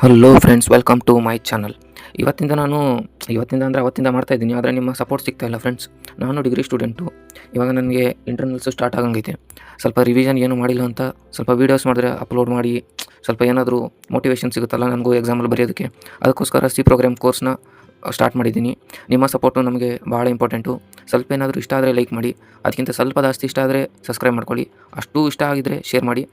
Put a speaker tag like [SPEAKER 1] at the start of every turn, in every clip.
[SPEAKER 1] Hello friends, welcome to my channel. ಇವತ್ತಿಂದ ಅಂದರೆ ಅವತ್ತಿಂದ ಮಾಡ್ತಾಯಿದ್ದೀನಿ, ಆದರೆ ನಿಮ್ಮ ಸಪೋರ್ಟ್ ಸಿಗ್ತಾಯಿಲ್ಲ ಫ್ರೆಂಡ್ಸ್. ನಾನು ಡಿಗ್ರಿ ಸ್ಟೂಡೆಂಟು. ಇವಾಗ ನನಗೆ ಇಂಟರ್ನಲ್ಸು ಸ್ಟಾರ್ಟ್ ಆಗಂಗೈತೆ. ಸ್ವಲ್ಪ ರಿವಿಷನ್ ಏನೂ ಮಾಡಿಲ್ಲ ಅಂತ ಸ್ವಲ್ಪ ವೀಡಿಯೋಸ್ ಮಾಡಿದ್ರೆ ಅಪ್ಲೋಡ್ ಮಾಡಿ ಸ್ವಲ್ಪ ಏನಾದರೂ ಮೋಟಿವೇಶನ್ ಸಿಗುತ್ತಲ್ಲ ನನಗೂ ಎಕ್ಸಾಮಲ್ಲಿ ಬರೆಯೋದಕ್ಕೆ. ಅದಕ್ಕೋಸ್ಕರ ಸಿ ಪ್ರೋಗ್ರಾಮ್ ಕೋರ್ಸ್ನ ಸ್ಟಾರ್ಟ್ ಮಾಡಿದ್ದೀನಿ. ನಿಮ್ಮ ಸಪೋರ್ಟು ನಮಗೆ ಭಾಳ ಇಂಪಾರ್ಟೆಂಟು. ಸ್ವಲ್ಪ ಏನಾದರೂ ಇಷ್ಟ ಆದರೆ ಲೈಕ್ ಮಾಡಿ, ಅದಕ್ಕಿಂತ ಸ್ವಲ್ಪ ಜಾಸ್ತಿ ಇಷ್ಟ ಆದರೆ ಸಬ್ಸ್ಕ್ರೈಬ್ ಮಾಡ್ಕೊಳ್ಳಿ. ಅಷ್ಟು ಇಷ್ಟ ಆಗಿದ್ದರೆ ಶೇರ್ ಮಾಡಿ.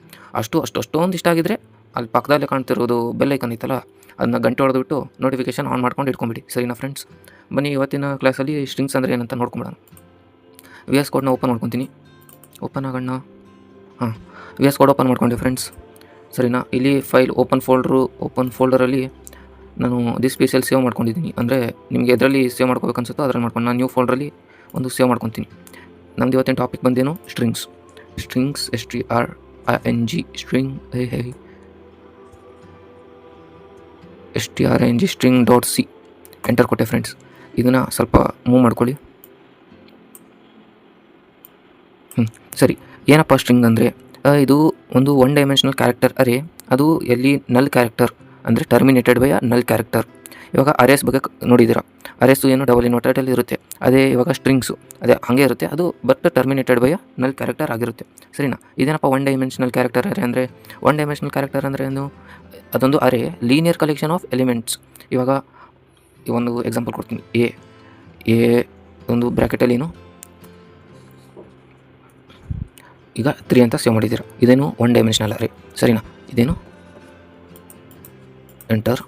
[SPEAKER 1] ಅಷ್ಟೊಂದು ಇಷ್ಟ ಆಗಿದ್ದರೆ ಅಲ್ಲಿ ಪಕ್ಕದಲ್ಲೇ ಕಾಣ್ತಿರೋದು ಬೆಲ್ ಐಕನ್ ಐತಲ್ಲ, ಅದನ್ನ ಗಂಟೆ ಹೊಡೆದ್ಬಿಟ್ಟು ನೋಟಿಫಿಕೇಷನ್ ಆನ್ ಮಾಡ್ಕೊಂಡು ಇಟ್ಕೊಂಬಿಡಿ. ಸರಿನಾ ಫ್ರೆಂಡ್ಸ್? ಬನ್ನಿ ಇವತ್ತಿನ ಕ್ಲಾಸಲ್ಲಿ ಸ್ಟ್ರಿಂಗ್ಸ್ ಅಂದರೆ ಏನಂತ ನೋಡ್ಕೊಂಬಿಡೋಣ. ವಿ ಎಸ್ ಕೋಡ್ನ ಓಪನ್ ಮಾಡ್ಕೊತೀನಿ. ಓಪನ್ ಆಗೋಣ. ವಿ ಎಸ್ ಕೋಡ್ ಓಪನ್ ಮಾಡ್ಕೊಂಡೆ ಫ್ರೆಂಡ್ಸ್. ಸರಿನಾ? ಇಲ್ಲಿ ಫೈಲ್ ಓಪನ್ ಫೋಲ್ಡರಲ್ಲಿ ನಾನು ದಿಸ್ ಪೀಸಲ್ಲಿ ಸೇವ್ ಮಾಡ್ಕೊಂಡಿದ್ದೀನಿ. ಅಂದರೆ ನಿಮಗೆ ಎದರಲ್ಲಿ ಸೇವ್ ಮಾಡ್ಕೋಬೇಕು ಅನ್ಸುತ್ತೋ ಅದರಲ್ಲಿ ಮಾಡ್ಕೊಂಡು ನಾನು ನ್ಯೂ ಫೋಲ್ಡ್ರಲ್ಲಿ ಒಂದು ಸೇವ್ ಮಾಡ್ಕೊತೀನಿ. ನಮ್ದು ಇವತ್ತಿನ ಟಾಪಿಕ್ ಬಂದೇನು? ಸ್ಟ್ರಿಂಗ್ಸ್. STRING string.c ಎಂಟರ್ ಕೊಟ್ಟೆ ಫ್ರೆಂಡ್ಸ್. ಇದನ್ನು ಸ್ವಲ್ಪ ಮೂವ್ ಮಾಡ್ಕೊಳ್ಳಿ. ಸರಿ, ಏನಪ್ಪ ಸ್ಟ್ರಿಂಗ್ ಅಂದರೆ ಇದು ಒಂದು 1 ಡೈಮೆನ್ಷನಲ್ ಕ್ಯಾರೆಕ್ಟರ್ ಅರೇ. ಅದು ಎಲ್ಲಿ ನಲ್ ಕ್ಯಾರೆಕ್ಟರ್ ಅಂದರೆ ಟರ್ಮಿನೇಟೆಡ್ ಬೈ ನಲ್ ಕ್ಯಾರೆಕ್ಟರ್. ಇವಾಗ ಅರೇಸ್ ಬಗ್ಗೆ ನೋಡಿದ್ದೀರಾ. ಅರೇಸು ಏನು ಡಬಲ್ ಇನ್ವರ್ಟೆಡಲ್ಲಿ ಇರುತ್ತೆ. ಅದೇ ಇವಾಗ ಸ್ಟ್ರಿಂಗ್ಸು ಅದೇ ಹಾಗೆ ಇರುತ್ತೆ. ಅದು ಬಟ್ ಟರ್ಮಿನೇಟೆಡ್ ಬೈ ನಲ್ ಕ್ಯಾರೆಕ್ಟರ್ ಆಗಿರುತ್ತೆ. ಸರಿನಾ? ಇದೇನಪ್ಪ 1 ಡೈಮೆನ್ಷನಲ್ ಕ್ಯಾರೆಕ್ಟರ್ ಅರೇ ಅಂದರೆ? 1 ಡೈಮೆನ್ಷನಲ್ ಕ್ಯಾರೆಕ್ಟರ್ ಅಂದರೆ ಏನು? ಅದೊಂದು ಅರೇ ಲೀನಿಯರ್ ಕಲೆಕ್ಷನ್ ಆಫ್ ಎಲಿಮೆಂಟ್ಸ್. ಇವಾಗ ಒಂದು ಎಕ್ಸಾಂಪಲ್ ಕೊಡ್ತೀನಿ. ಎ ಒಂದು ಬ್ರ್ಯಾಕೆಟಲ್ಲಿನು ಈಗ 3 ಅಂತ ಸೇವ್ ಮಾಡಿದ್ದೀರಾ. ಇದೇನು 1 ಡೈಮೆನ್ಷನಲ್ ಅರೇ. ಸರಿನಾ? ಇದೇನು ಎಂಟರ್.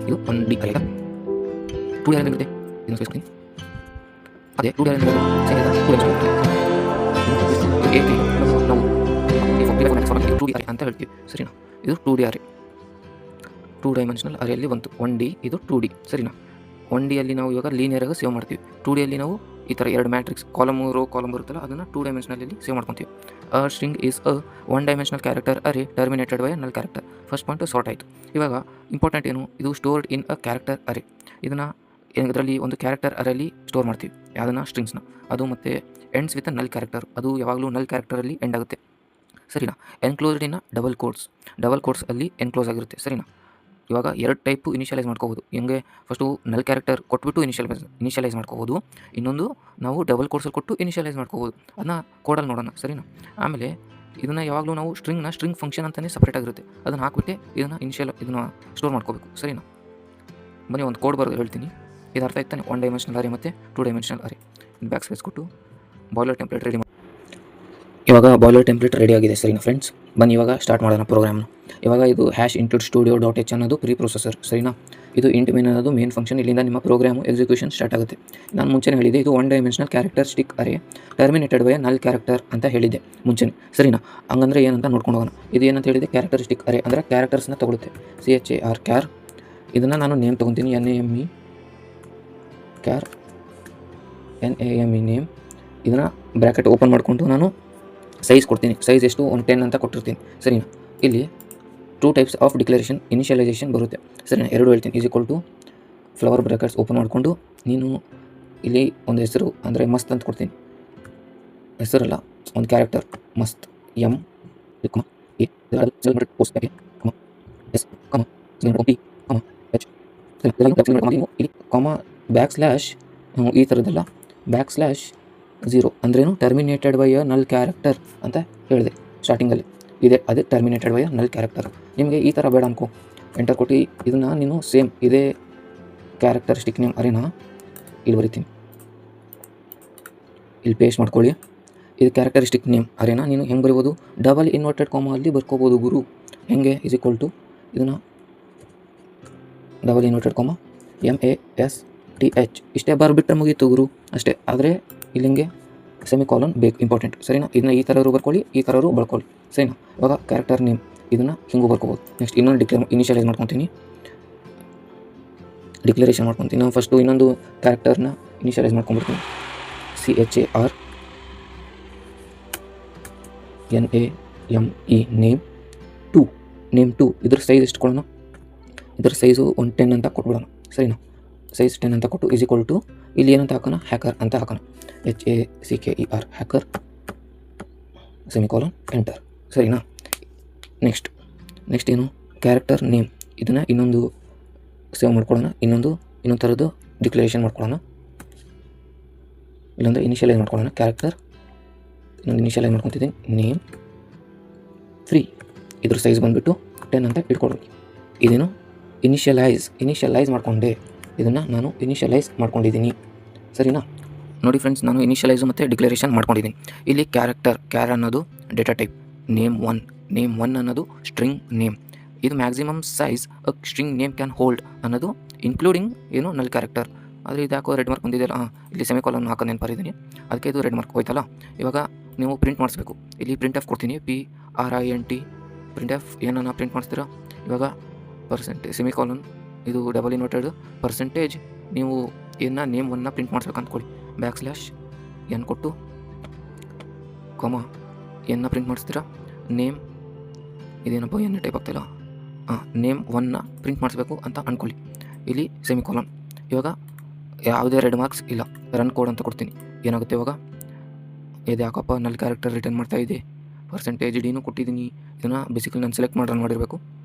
[SPEAKER 1] ಇದು 1D ಅರೇ. 2D ಅರೇ ಇರುತ್ತೆ. ಇದನ್ನು ಸೇರಿಸ್ತೀನಿ. ಅದೇ 2D ಅರೇ ನಾವು ನಾವು 2D ಅರೇ ಅಂತ ಹೇಳ್ತೀವಿ. ಸರಿನಾ? ಇದು 2D ಅರೇ. 2 ಡೈಮೆನ್ಷನಲ್ ಅರೇಯಲ್ಲಿ ಬಂತು 1D, ಇದು 2D. ಸರಿನಾ? 1D ಅಲ್ಲಿ ನಾವು ಇವಾಗ ಲೀನಿಯರಾಗಿ ಸೇವ್ ಮಾಡ್ತೀವಿ. 2D ಅಲ್ಲಿ ನಾವು ಈ ಥರ 2 ಮ್ಯಾಟ್ರಿಕ್ಸ್ ಕಾಲಮ್ ಬರುತ್ತಲ್ಲ, ಅದನ್ನು 2 ಡೈಮೆನ್ಷನಲ್ಲಿ ಸೇವ್ ಮಾಡ್ಕೊತೀವಿ. String is 1 dimensional character array terminated by ನಲ್ ಕ್ಯಾರೆಕ್ಟರ್. ಫಸ್ಟ್ ಪಾಯಿಂಟು ಸಾರ್ಟ್ ಆಯಿತು. ಇವಾಗ ಇಂಪಾರ್ಟೆಂಟ್ ಏನು? ಇದು ಸ್ಟೋರ್ಡ್ ಇನ್ ಅ ಕ್ಯಾರೆಕ್ಟರ್ ಅರೇ. ಇದನ್ನು ಇದರಲ್ಲಿ ಒಂದು ಕ್ಯಾರೆಕ್ಟರ್ ಅರೇಲಿ ಸ್ಟೋರ್ ಮಾಡ್ತೀವಿ. ಯಾವುದನ್ನು? ಸ್ಟ್ರಿಂಗ್ಸ್ನ. ಅದು ಮತ್ತು ಎಂಡ್ಸ್ ವಿತ್ ನಲ್ ಕ್ಯಾರೆಕ್ಟರ್. ಅದು ಯಾವಾಗಲೂ ನಲ್ ಕ್ಯಾರೆಕ್ಟರಲ್ಲಿ ಎಂಡ್ ಆಗುತ್ತೆ. ಸರಿನಾ? ಎನ್ಕ್ಲೋಸ್ಡ್ ಇನ್ ಡಬಲ್ ಕೋಡ್ಸ್ ಅಲ್ಲಿ ಎನ್ಕ್ಲೋಸ್ ಆಗಿರುತ್ತೆ. ಸರಿನಾ? ಇವಾಗ 2 ಟೈಪು ಇನಿಷಿಯಲೈಸ್ ಮಾಡ್ಕೋಬೋದು. ಹೆಂಗೆ? ಫಸ್ಟು ನಲ್ ಕ್ಯಾರೆಕ್ಟರ್ ಕೊಟ್ಬಿಟ್ಟು ಇನಿಷಿಯಲೈಸ್ ಮಾಡ್ಕೋಬೋದು. ಇನ್ನೊಂದು ನಾವು ಡಬಲ್ ಕೋಡ್ಸಲ್ಲಿ ಕೊಟ್ಟು ಇನಿಷಿಯಲೈಸ್ ಮಾಡ್ಕೋಬೋದು. ಅದನ್ನ ಕೋಡಲ್ಲಿ ನೋಡೋಣ. ಸರಿನಾ? ಆಮೇಲೆ ಇದನ್ನು ಯಾವಾಗಲೂ ನಾವು ಸ್ಟ್ರಿಂಗ್ ಫಂಕ್ಷನ್ ಅಂತಲೇ ಸಪ್ರೇಟಾಗಿರುತ್ತೆ. ಅದನ್ನು ಹಾಕ್ಬಿಟ್ಟು ಇದನ್ನು ಸ್ಟೋರ್ ಮಾಡ್ಕೋಬೇಕು. ಸರಿನಾ? ಬನ್ನಿ ಒಂದು ಕೋಡ್ ಬರೋದು ಹೇಳ್ತೀನಿ. ಇದು ಅರ್ಥ ಆಯ್ತಾನೆ? 1 ಡೈಮೆನ್ಷನಲ್ ಅರೇ ಮತ್ತು 2 ಡೈಮೆನ್ಷನಲ್ ಅರೇ. ಬ್ಯಾಕ್ ಸ್ಪೇಸ್ ಕೊಟ್ಟು ಬಾಯ್ಲರ್ ಟೆಂಪ್ಲೇಟ್ ರೆಡಿ ಮಾಡಿ. ಇವಾಗ ಬಾಯ್ಲರ್ ಟೆಂಪ್ಲೇಟ್ ರೆಡಿ ಆಗಿದೆ. ಸರಿನಾ ಫ್ರೆಂಡ್ಸ್? ಬನ್ನಿ ಇವಾಗ ಸ್ಟಾರ್ಟ್ ಮಾಡೋಣ ಪ್ರೋಗ್ರಾಮ್ನ. ಇವಾಗ ಇದು #include studio.h ಅನ್ನೋದು ಪ್ರೀ ಪ್ರೊಸೆಸರ್. ಸರಿನಾ? ಇದು ಇಂಟ್ ಮೇನ್ ಅನ್ನೋದು ಮೇನ್ ಫಂಕ್ಷನ್. ಇಲ್ಲಿಂದ ನಿಮ್ಮ ಪ್ರೋಗ್ರಾಮು ಎಕ್ಸಿಕ್ಯೂಷನ್ ಸ್ಟಾರ್ಟ್ ಆಗುತ್ತೆ. ನಾನು ಮುಂಚೆನೇ ಹೇಳಿದೆ ಇದು 1 dimensional character stick array terminated by ನಲ್ ಕ್ಯಾರೆಕ್ಟರ್ ಅಂತ ಹೇಳಿದ್ದೆ ಮುಂಚೆನೇ. ಸರಿನಾ? ಹಂಗಂದ್ರೆ ಏನಂತ ನೋಡ್ಕೊಂಡು ಹೋಗೋಣ. ಇದು ಏನಂತ ಹೇಳಿದೆ? ಕ್ಯಾರೆಕ್ಟರ್ ಸ್ಟಿಕ್ ಅರೇ ಅಂದರೆ ಕ್ಯಾರೆಕ್ಟರ್ಸ್ನ ತಗೊಳುತ್ತೆ. CHAR ಇದನ್ನು ನಾನು ನೇಮ್ ತೊಗೊತೀನಿ. NAME name. ಇದನ್ನು ಬ್ರ್ಯಾಕೆಟ್ ಓಪನ್ ಮಾಡಿಕೊಂಡು ನಾನು ಸೈಜ್ ಕೊಡ್ತೀನಿ. ಸೈಜ್ ಎಷ್ಟು? 10 ಅಂತ ಕೊಟ್ಟಿರ್ತೀನಿ. ಸರಿನಾ? ಇಲ್ಲಿ 2 ಟೈಪ್ಸ್ ಆಫ್ ಡಿಕ್ಲರೇಷನ್ ಇನಿಷಿಯಲೈಸೇಷನ್ ಬರುತ್ತೆ. ಸರಿನಾ? 2 ಹೇಳ್ತೀನಿ. = ಫ್ಲವರ್ ಬ್ರ್ಯಾಕೆಟ್ಸ್ ಓಪನ್ ಮಾಡಿಕೊಂಡು ನೀನು ಇಲ್ಲಿ ಒಂದು ಹೆಸರು ಅಂದರೆ ಮಸ್ತ್ ಅಂತ ಕೊಡ್ತೀನಿ. ಹೆಸರಲ್ಲ, ಒಂದು ಕ್ಯಾರೆಕ್ಟರ್ ಮಸ್ತ್ M /H ಈ ಥರದ್ದೆಲ್ಲ /0 ಅಂದ್ರೇನು? ಟರ್ಮಿನೇಟೆಡ್ ಬೈ ಅ ನಲ್ ಕ್ಯಾರೆಕ್ಟರ್ ಅಂತ ಹೇಳಿದೆ ಸ್ಟಾರ್ಟಿಂಗಲ್ಲಿ. ಇದೆ ಅದೇ ಟರ್ಮಿನೇಟೆಡ್ ಬೈ ಅ ನಲ್ ಕ್ಯಾರೆಕ್ಟರ್. ನಿಮಗೆ ಈ ಥರ ಬೇಡ ಅನ್ಕೋ, ಎಂಟರ್ ಕೊಟ್ಟು ಇದನ್ನು ನೀನು ಸೇಮ್ ಇದೇ ಕ್ಯಾರೆಕ್ಟರ್ ಸ್ಟಿಕ್ ನೇಮ್ ಅರೇನಾ ಇಲ್ಲಿ ಬರಿತೀನಿ. ಇಲ್ಲಿ ಪೇಸ್ಟ್ ಮಾಡ್ಕೊಳ್ಳಿ. ಇದು ಕ್ಯಾರೆಕ್ಟರ್ ಸ್ಟಿಕ್ ನೇಮ್ ಅರೇನಾ ನೀನು ಹೆಂಗೆ ಬರಿಬೋದು? ಡಬಲ್ ಇನ್ವರ್ಟೆಡ್ ಕಾಮ ಅಲ್ಲಿ ಬರ್ಕೋಬೋದು ಗುರು. ಹೆಂಗೆ? ಇದನ್ನು ಡಬಲ್ ಇನ್ವರ್ಟೆಡ್ ಕಾಮ MASTH ಇಷ್ಟೇ ಬರ್ಬಿಟ್ರೆ ಮುಗೀತು ಗುರು, ಅಷ್ಟೇ. ಆದರೆ ಇಲ್ಲಿ ಹಿಂಗೆ ಸೆಮಿಕಾಲನ್ ಬೇಕು, ಇಂಪಾರ್ಟೆಂಟ್. ಸರಿನಾ? ಇದನ್ನ ಈ ಥರರು ಬರ್ಕೊಳ್ಳಿ, ಈ ಥರರು ಬರ್ಕೊಳ್ಳಿ. ಸರಿನಾ? ಇವಾಗ ಕ್ಯಾರೆಕ್ಟರ್ ನೇಮ್ ಇದನ್ನು ಹಿಂಗೂ ಬರ್ಕೋಬೋದು. ನೆಕ್ಸ್ಟ್ ಇನ್ನೊಂದು ಇನಿಷಿಯಲೈಸ್ ಮಾಡ್ಕೊತೀನಿ, ಡಿಕ್ಲರೇಷನ್ ಮಾಡ್ಕೊತೀನಿ. ನಾನು ಫಸ್ಟು ಇನ್ನೊಂದು ಕ್ಯಾರೆಕ್ಟರ್ನ ಇನಿಷಿಯಲೈಸ್ ಮಾಡ್ಕೊಂಡ್ಬಿಡ್ತೀನಿ. CHAR NAME name 2. ಇದ್ರ ಸೈಜ್ ಎಷ್ಟು ಕೊಡೋಣ? ಇದ್ರ ಸೈಜು 10 ಅಂತ ಕೊಟ್ಬಿಡೋಣ. ಸರಿನಾ? ಸೈಜ್ 10 ಅಂತ ಕೊಟ್ಟು ಇಲ್ಲಿ ಏನಂತ ಹಾಕೋಣ? ಹ್ಯಾಕರ್ ಅಂತ ಹಾಕೋಣ. HACKER hacker semicolon enter. ಸರಿನಾ? ನೆಕ್ಸ್ಟ್ ನೆಕ್ಸ್ಟ್ ಏನು ಕ್ಯಾರೆಕ್ಟರ್ ನೇಮ್, ಇದನ್ನು ಇನ್ನೊಂದು ಸೇವ್ ಮಾಡ್ಕೊಳ್ಳೋಣ, ಇನ್ನೊಂದು ಥರದ್ದು ಡಿಕ್ಲರೇಷನ್ ಮಾಡ್ಕೊಳ್ಳೋಣ, ಇಲ್ಲಂದರೆ ಇನಿಷಿಯಲೈಸ್ ಮಾಡ್ಕೊಳ್ಳೋಣ. ಕ್ಯಾರೆಕ್ಟರ್ ಇನ್ನೊಂದು ಇನಿಷಿಯಲೈಸ್ ಮಾಡ್ಕೊತಿದ್ದೀನಿ, ನೇಮ್ 3, ಇದ್ರ ಸೈಜ್ ಬಂದುಬಿಟ್ಟು 10 ಅಂತ ಇಟ್ಕೊಳ್ಳಿ. ಇದೇನು ಇನಿಷಿಯಲೈಸ್ ಮಾಡಿಕೊಂಡೆ, ಇದನ್ನು ನಾನು ಇನಿಷಿಯಲೈಸ್ ಮಾಡ್ಕೊಂಡಿದ್ದೀನಿ, ಸರಿನಾ? ನೋಡಿ ಫ್ರೆಂಡ್ಸ್, ನಾನು ಇನಿಷಿಯಲೈಸು ಮತ್ತು ಡಿಕ್ಲರೇಷನ್ ಮಾಡ್ಕೊಂಡಿದ್ದೀನಿ. ಇಲ್ಲಿ ಕ್ಯಾರ್ ಅನ್ನೋದು ಡೇಟಾ ಟೈಪ್, ನೇಮ್ ಒನ್ ಅನ್ನೋದು ಸ್ಟ್ರಿಂಗ್ ನೇಮ್. ಇದು maximum size a string name can hold ಅನ್ನೋದು ಇನ್ಕ್ಲೂಡಿಂಗ್ ಏನು ನಲ್ ಕ್ಯಾರೆಕ್ಟರ್. ಆದರೆ ಇದು ಯಾಕೋ ರೆಡ್ ಮಾರ್ಕ್ ಬಂದಿದೆಯಲ್ಲ, ಇಲ್ಲಿ ಸೆಮಿಕೋಲನ್ ಹಾಕೋ ನೆನಪರಿದ್ದೀನಿ, ಅದಕ್ಕೆ ಇದು ರೆಡ್ ಮಾರ್ಕ್ ಹೋಯ್ತಲ್ಲ. ಇವಾಗ ನೀವು ಪ್ರಿಂಟ್ ಮಾಡಿಸ್ಬೇಕು. ಇಲ್ಲಿ ಪ್ರಿಂಟ್ ಎಫ್ ಕೊಡ್ತೀನಿ, PRINT ಪ್ರಿಂಟ್ ಎಫ್ ಏನನ್ನ ಪ್ರಿಂಟ್ ಮಾಡಿಸ್ತೀರಾ. ಇವಾಗ ಪರ್ಸೆಂಟೇಜ್ ಸೆಮಿಕೋಲನ್, ಇದು ಡಬಲ್ ಇನ್ವರ್ಟೆಡ್ ಪರ್ಸೆಂಟೇಜ್, ನೀವು ನೇಮ್ 1ನ ಪ್ರಿಂಟ್ ಮಾಡಿಸ್ಬೇಕು ಅಂದ್ಕೊಳ್ಳಿ, \n ಕೊಟ್ಟು n ಪ್ರಿಂಟ್ ಮಾಡಿಸ್ತೀರಾ. ನೇಮ್ ಇದೇನಪ್ಪ n ಟೈಪ್ ಆಗ್ತಿಲ್ಲ, ನೇಮ್ 1ನ ಪ್ರಿಂಟ್ ಮಾಡಿಸ್ಬೇಕು ಅಂತ ಅಂದ್ಕೊಳ್ಳಿ. ಇಲ್ಲಿ ಸೆಮಿಕೋಲನ್. ಇವಾಗ ಯಾವುದೇ ರೆಡ್ ಮಾರ್ಕ್ಸ್ ಇಲ್ಲ, ರನ್ ಕೋಡ್ ಅಂತ ಕೊಡ್ತೀನಿ. ಏನಾಗುತ್ತೆ ಇವಾಗ, ಇದು ಯಾಕಪ್ಪ ನಲ್ ಕ್ಯಾರೆಕ್ಟರ್ ರಿಟರ್ನ್ ಮಾಡ್ತಾ ಇದೆ, ಪರ್ಸೆಂಟೇಜ್ ಡಿನೂ ಕೊಟ್ಟಿದ್ದೀನಿ. ಇದನ್ನು ಬೇಸಿಕಲಿ ನಾನು ಸೆಲೆಕ್ಟ್ ಮಾಡಿ ರನ್ ಮಾಡಿರಬೇಕು.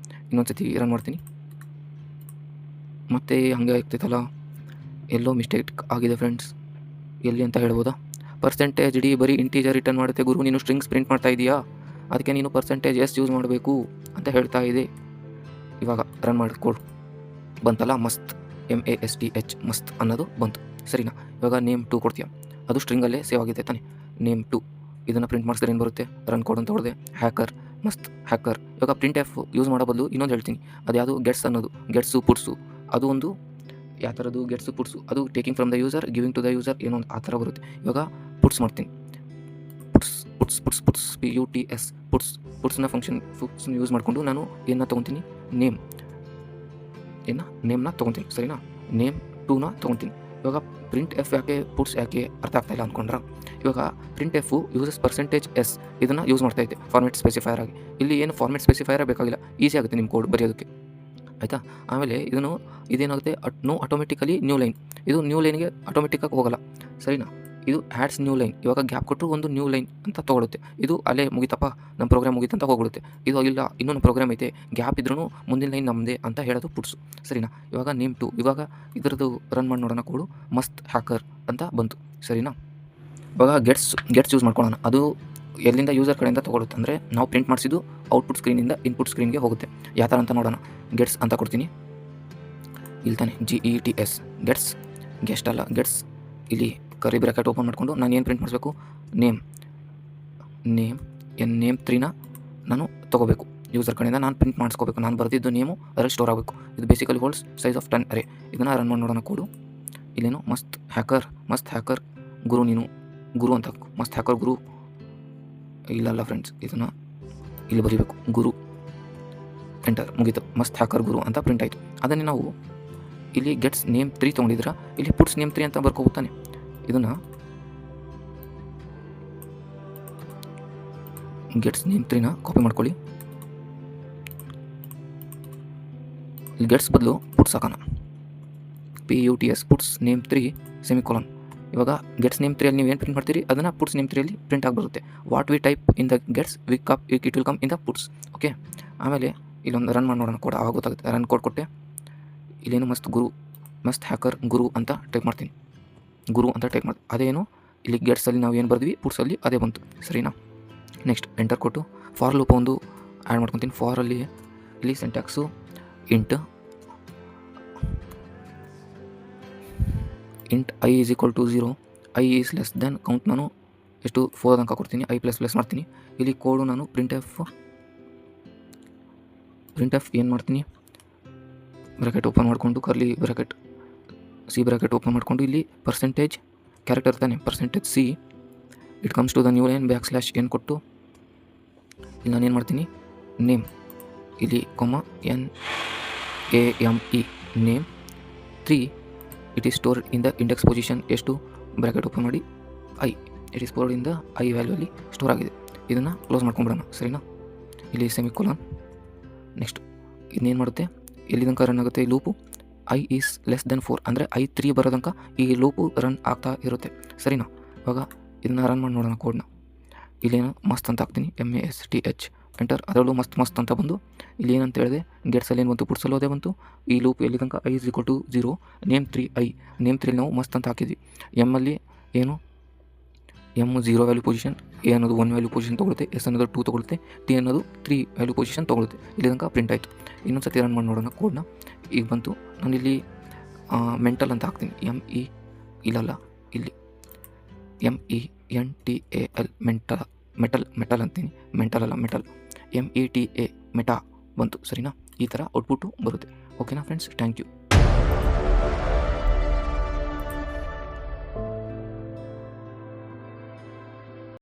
[SPEAKER 1] ಇನ್ನೊಂದು ಸತಿ ರನ್ ಮಾಡ್ತೀನಿ, ಮತ್ತೆ ಹಾಗೆ ಆಗ್ತೈತಲ್ಲ, ಎಲ್ಲೋ ಮಿಸ್ಟೇಕ್ ಆಗಿದೆ ಫ್ರೆಂಡ್ಸ್. ಎಲ್ಲಿ ಅಂತ ಹೇಳ್ಬೋದಾ? ಪರ್ಸೆಂಟೇಜ್ ಡಿ ಬರೀ ಇಂಟೀಜರ್ ರಿಟರ್ನ್ ಮಾಡುತ್ತೆ ಗುರು, ನೀನು ಸ್ಟ್ರಿಂಗ್ಸ್ ಪ್ರಿಂಟ್ ಮಾಡ್ತಾ ಇದೆಯಾ, ಅದಕ್ಕೆ ನೀನು ಪರ್ಸೆಂಟೇಜ್ ಯೂಸ್ ಮಾಡಬೇಕು ಅಂತ ಹೇಳ್ತಾ ಇದೆ. ಇವಾಗ ರನ್ ಮಾಡಿ ಕೋಡ್ ಬಂತಲ್ಲ, ಮಸ್ತ್ MASTH ಮಸ್ತ್ ಅನ್ನೋದು ಬಂತು, ಸರಿನಾ? ಇವಾಗ ನೇಮ್ 2 ಕೊಡ್ತೀಯ, ಅದು ಸ್ಟ್ರಿಂಗಲ್ಲೇ ಸೇವ್ ಆಗಿದೆ ತಾನೆ. ನೇಮ್ 2 ಇದನ್ನು ಪ್ರಿಂಟ್ ಮಾಡಿಸಿದ್ರೆ ಏನು ಬರುತ್ತೆ, ರನ್ ಕೋಡ್ ಅಂತ ಹೊಡೆದೆ, ಹ್ಯಾಕರ್. ಇವಾಗ ಪ್ರಿಂಟ್ ಎಫ್ ಯೂಸ್ ಮಾಡೋ ಬದಲು ಇನ್ನೊಂದು ಹೇಳ್ತೀನಿ, ಅದು ಯಾವುದು ಗೆಟ್ಸ್ ಅನ್ನೋದು, ಗೆಟ್ಸು ಪುಟ್ಸು, ಅದು ಒಂದು ಯಾವ ಥರದ್ದು ಗೆಟ್ಸು ಪುಟ್ಸು, ಅದು taking from the user giving to the user, ಏನೋ ಒಂದು ಆ ಥರ ಬರುತ್ತೆ. ಇವಾಗ ಪುಟ್ಸ್ ಮಾಡ್ತೀನಿ, ಪುಟ್ಸ್ ಪುಟ್ಸ್ನ ಫಂಕ್ಷನ್ ಯೂಸ್ ಮಾಡಿಕೊಂಡು ನಾನು ಏನ ತೊಗೊತೀನಿ, ನೇಮ್ನ ತೊಗೊತೀನಿ, ಸರಿನಾ? ನೇಮ್ 2ನ ತೊಗೊತೀನಿ. ಇವಾಗ ಪ್ರಿಂಟ್ ಎಫ್ ಯಾಕೆ ಪುಟ್ಸ್ ಯಾಕೆ ಅರ್ಥ ಆಗ್ತಾಯಿಲ್ಲ ಅಂದ್ಕೊಂಡ್ರ, ಇವಾಗ ಪ್ರಿಂಟ್ ಎಫ್ ಯೂಸಸ್ %s ಇದನ್ನು ಯೂಸ್ ಮಾಡ್ತಾ ಇದ್ದೆ ಫಾರ್ಮೆಟ್ ಸ್ಪೆಸಿಫೈಯರ್ ಆಗಿ. ಇಲ್ಲಿ ಏನು ಫಾರ್ಮೆಟ್ ಸ್ಪೆಸಿಫೈಯರ್ ಬೇಕಾಗಿಲ್ಲ, ಈಸಿ ಆಗುತ್ತೆ ನಿಮ್ಮ ಕೋಡ್ ಬರೆಯೋದಕ್ಕೆ, ಆಯಿತಾ? ಆಮೇಲೆ ಇದೇನಾಗುತ್ತೆ, ಆಟೋಮೆಟಿಕಲಿ ನ್ಯೂ ಲೈನ್, ಇದು ನ್ಯೂ ಲೈನ್ಗೆ ಆಟೋಮೆಟಿಕ್ಕಾಗಿ ಹೋಗಲ್ಲ, ಸರಿನಾ? ಇದು ಆ್ಯಡ್ಸ್ ನ್ಯೂ ಲೈನ್, ಇವಾಗ ಗ್ಯಾಪ್ ಕೊಟ್ಟರು ಒಂದು ನ್ಯೂ ಲೈನ್ ಅಂತ ತೊಗೊಳುತ್ತೆ. ಇದು ಅಲ್ಲೇ ಮುಗಿತಪ್ಪ, ನಮ್ಮ ಪ್ರೋಗ್ರಾಮ್ ಮುಗಿತಂತ ಹೋಗ್ಬಿಡುತ್ತೆ. ಇದು ಇಲ್ಲ, ಇನ್ನೊಂದು ಪ್ರೋಗ್ರಾಮ್ ಐತೆ, ಗ್ಯಾಪ್ ಇದ್ರೂ ಮುಂದಿನ ಲೈನ್ ನಮ್ಮದೇ ಅಂತ ಹೇಳೋದು ಪುಟ್ಸು, ಸರಿನಾ? ಇವಾಗ ನೇಮ್ 2, ಇವಾಗ ಇದರದ್ದು ರನ್ ಮಾಡಿ ನೋಡೋಣ ಕೋಡು, ಮಸ್ತ್ ಹ್ಯಾಕರ್ ಅಂತ ಬಂತು, ಸರಿನಾ? ಇವಾಗ ಗೆಟ್ಸ್ ಯೂಸ್ ಮಾಡ್ಕೊಳ್ಳೋಣ. ಅದು ಎಲ್ಲಿಂದ ಯೂಸರ್ ಕಡೆಯಿಂದ ತೊಗೊಳುತ್ತೆ ಅಂದರೆ, ನಾವು ಪ್ರಿಂಟ್ ಮಾಡಿಸಿದ್ದು ಔಟ್ಪುಟ್ ಸ್ಕ್ರೀನಿಂದ ಇನ್ಪುಟ್ ಸ್ಕ್ರೀನ್ಗೆ ಹೋಗುತ್ತೆ. ಯಾವ ಥರ ಅಂತ ನೋಡೋಣ. ಗೆಟ್ಸ್ ಅಂತ ಕೊಡ್ತೀನಿ, ಇಲ್ಲಿ ತಾನೆ GETS, ಗೆಸ್ಟ್ ಅಲ್ಲ ಗೆಟ್ಸ್. ಇಲ್ಲಿ ಕರಿ ಬ್ರ್ಯಾಕೆಟ್ ಓಪನ್ ಮಾಡಿಕೊಂಡು ನಾನು ಏನು ಪ್ರಿಂಟ್ ಮಾಡಿಸ್ಬೇಕು, ನೇಮ್ 3ನ ನಾನು ತೊಗೋಬೇಕು, ಯೂಸರ್ ಕಡೆಯಿಂದ ನಾನು ಪ್ರಿಂಟ್ ಮಾಡಿಸ್ಕೋಬೇಕು. ನಾನು ಬರೆದಿದ್ದು ನೇಮು ಅದರಲ್ಲಿ ಸ್ಟೋರ್ ಆಗಬೇಕು. ಇದು ಬೇಸಿಕಲಿ ಹೋಲ್ಡ್ಸ್ ಸೈಜ್ ಆಫ್ 10 ಅರೇ. ಇದನ್ನು ರನ್ ಮಾಡಿ ನೋಡೋಣ ಕೋಡು. ಇಲ್ಲೇನು ಮಸ್ತ್ ಹ್ಯಾಕರ್ ಗುರು, ನೀನು ಗುರು ಅಂತ ಮಸ್ತ್ ಹ್ಯಾಕರ್ ಗುರು, ಇಲ್ಲಲ್ಲ ಫ್ರೆಂಡ್ಸ್, ಇದನ್ನು ಇಲ್ಲಿ ಬರೀಬೇಕು, ಗುರು, ಎಂಟರ್, ಮುಗೀತು, ಮಸ್ತ್ ಹ್ಯಾಕರ್ ಗುರು ಅಂತ ಪ್ರಿಂಟ್ ಆಯಿತು. ಅದನ್ನೇ ನಾವು ಇಲ್ಲಿ ಗೆಟ್ಸ್ ನೇಮ್ 3 ತೊಗೊಂಡಿದ್ರೆ ಇಲ್ಲಿ ಪುಟ್ಸ್ ನೇಮ್ 3 ಅಂತ ಬರ್ಕೋತಾನೆ. ಇದನ್ನು ಗೆಟ್ಸ್ ನೇಮ್ 3ನ ಕಾಪಿ ಮಾಡ್ಕೊಳ್ಳಿ, ಇಲ್ಲಿ ಗೆಟ್ಸ್ ಬದಲು ಪುಟ್ಸ್ ಹಾಕೋಣ, PUTS ಪುಟ್ಸ್ ನೇಮ್ 3 ಸೆಮಿಕೋಲನ್. ಇವಾಗ ಗೆಟ್ಸ್ ನೇಮ್ 3 ಅಲ್ಲಿ ನೀವು ಏನು ಪ್ರಿಂಟ್ ಮಾಡ್ತೀರಿ ಅದನ್ನು ಪುಟ್ಸ್ ನೇಮ್ 3 ಅಲ್ಲಿ ಪ್ರಿಂಟ್ ಆಗಿಬರುತ್ತೆ. What we type in the gets it will come in the puts, okay? ಆಮೇಲೆ ಇಲ್ಲೊಂದು ರನ್ ಮಾಡಿ ನೋಡೋಣ ಕೋಡ್, ಆವಾಗ ಗೊತ್ತಾಗುತ್ತೆ. ರನ್ ಕೋಡ್ ಕೊಟ್ಟೆ, ಇಲ್ಲೇನು ಮಸ್ತ್ ಹ್ಯಾಕರ್ ಗುರು ಅಂತ ಟೈಪ್ ಮಾಡ್ತೀನಿ, ಅದೇನು ಇಲ್ಲಿ ಗೆಟ್ಸಲ್ಲಿ ನಾವು ಏನು ಬರೆದ್ವಿ ಪುಟ್ಸಲ್ಲಿ ಅದೇ ಬಂತು, ಸರಿನಾ? ನೆಕ್ಸ್ಟ್ ಎಂಟರ್ ಕೊಟ್ಟು ಫಾರ್ ಲೂಪ್ ಒಂದು ಆ್ಯಡ್ ಮಾಡ್ಕೊತೀನಿ. ಫಾರಲ್ಲಿ ಇಲ್ಲಿ syntax int I is equal to 0, I is less than count ನಾನು ಎಷ್ಟು 4 ತನಕ ಕೊಡ್ತೀನಿ, I ++ ಮಾಡ್ತೀನಿ. ಇಲ್ಲಿ ಕೋಡು ನಾನು ಪ್ರಿಂಟ್ ಎಫ್ ಏನು ಮಾಡ್ತೀನಿ, ಬ್ರ್ಯಾಕೆಟ್ ಓಪನ್ ಮಾಡಿಕೊಂಡು curly bracket c bracket open ಮಾಡಿಕೊಂಡು ಇಲ್ಲಿ ಪರ್ಸೆಂಟೇಜ್ ಕ್ಯಾರೆಕ್ಟರ್ ತಾನೆ, %C it comes to the new line \n ಕೊಟ್ಟು ಇಲ್ಲಿ ನಾನು ಏನು ಮಾಡ್ತೀನಿ, ನೇಮ್ ಇಲ್ಲಿ NAME name 3 it is stored in the index position, ಎಷ್ಟು ಬ್ರ್ಯಾಕೆಟ್ ಓಪನ್ ಮಾಡಿ I, it is stored in the I ವ್ಯಾಲ್ಯೂಲ್ಲಿ ಸ್ಟೋರ್ ಆಗಿದೆ. ಇದನ್ನು ಕ್ಲೋಸ್ ಮಾಡ್ಕೊಂಡ್ಬಿಡೋಣ, ಸರಿನಾ? ಇಲ್ಲಿ ಸೆಮಿಕೋಲನ್. ನೆಕ್ಸ್ಟ್ ಇನ್ನೇನು ಮಾಡುತ್ತೆ, ಎಲ್ಲಿ ತನಕ ರನ್ ಆಗುತ್ತೆ ಈ loop, I is less than 4 ಅಂದರೆ I 3 ಬರೋ ತನಕ ಈ ಲೂಪು ರನ್ ಆಗ್ತಾ ಇರುತ್ತೆ, ಸರಿನಾ? ಇವಾಗ ಇದನ್ನು ರನ್ ಮಾಡಿ ನೋಡೋಣ ಕೋಡ್ನ. ಇಲ್ಲೇನು ಮಸ್ತ್ ಅಂತ ಹಾಕ್ತೀನಿ, MASTH ಎಂಟರ್. ಅದರಲ್ಲೂ ಮಸ್ತ್ ಅಂತ ಬಂದು ಇಲ್ಲಿ ಏನಂತ ಹೇಳಿದೆ, ಗೆಟ್ಸಲ್ಲಿ ಏನು ಬಂತು, ಪುಟ್ಸಲ್ಲಿ ಹೋದೆ ಬಂತು. ಈ ಲೂಪ್ ಎಲ್ಲಿ ತನಕ i = 0, ನೇಮ್ 3 i. ನೇಮ್ 3 ನಾವು ಮಸ್ತ್ ಅಂತ ಹಾಕಿದ್ವಿ. ಎಮ್ಮಲ್ಲಿ ಏನು, ಎಮ್ 0 ವ್ಯಾಲ್ಯೂ ಪೊಸಿಷನ್, ಎ ಅನ್ನೋದು 1 ವ್ಯಾಲ್ಯೂ ಪೊಸಿಷನ್ ತೊಗೊಳುತ್ತೆ, ಎಸ್ ಅನ್ನೋದು 2 ತೊಗೊಳುತ್ತೆ, ಟಿ ಅನ್ನೋದು 3 ವ್ಯಾಲ್ಯೂ ಪೊಸಿಷನ್ ತೊಗೊಳುತ್ತೆ. ಇಲ್ಲಿ ತನಕ ಪ್ರಿಂಟ್ ಆಯಿತು. ಇನ್ನೊಂದು ಸತಿ ರನ್ ಮಾಡಿ ನೋಡೋಣ ಕೋಡ್ನ. ಈಗ ಬಂತು. ನಾನಿಲ್ಲಿ ಮೆಂಟಲ್ ಅಂತ ಹಾಕ್ತೀನಿ. ಇಲ್ಲಿ MENTAL ಮೆಟಲ್ ಅಂತೀನಿ, ಮೆಟಲ್ META ಮೆಟಾ ಬಂತು. ಸರಿನಾ? ಈ ಥರ ಔಟ್ಪುಟ್ಟು ಬರುತ್ತೆ. ಓಕೆನಾ ಫ್ರೆಂಡ್ಸ್? Thank you.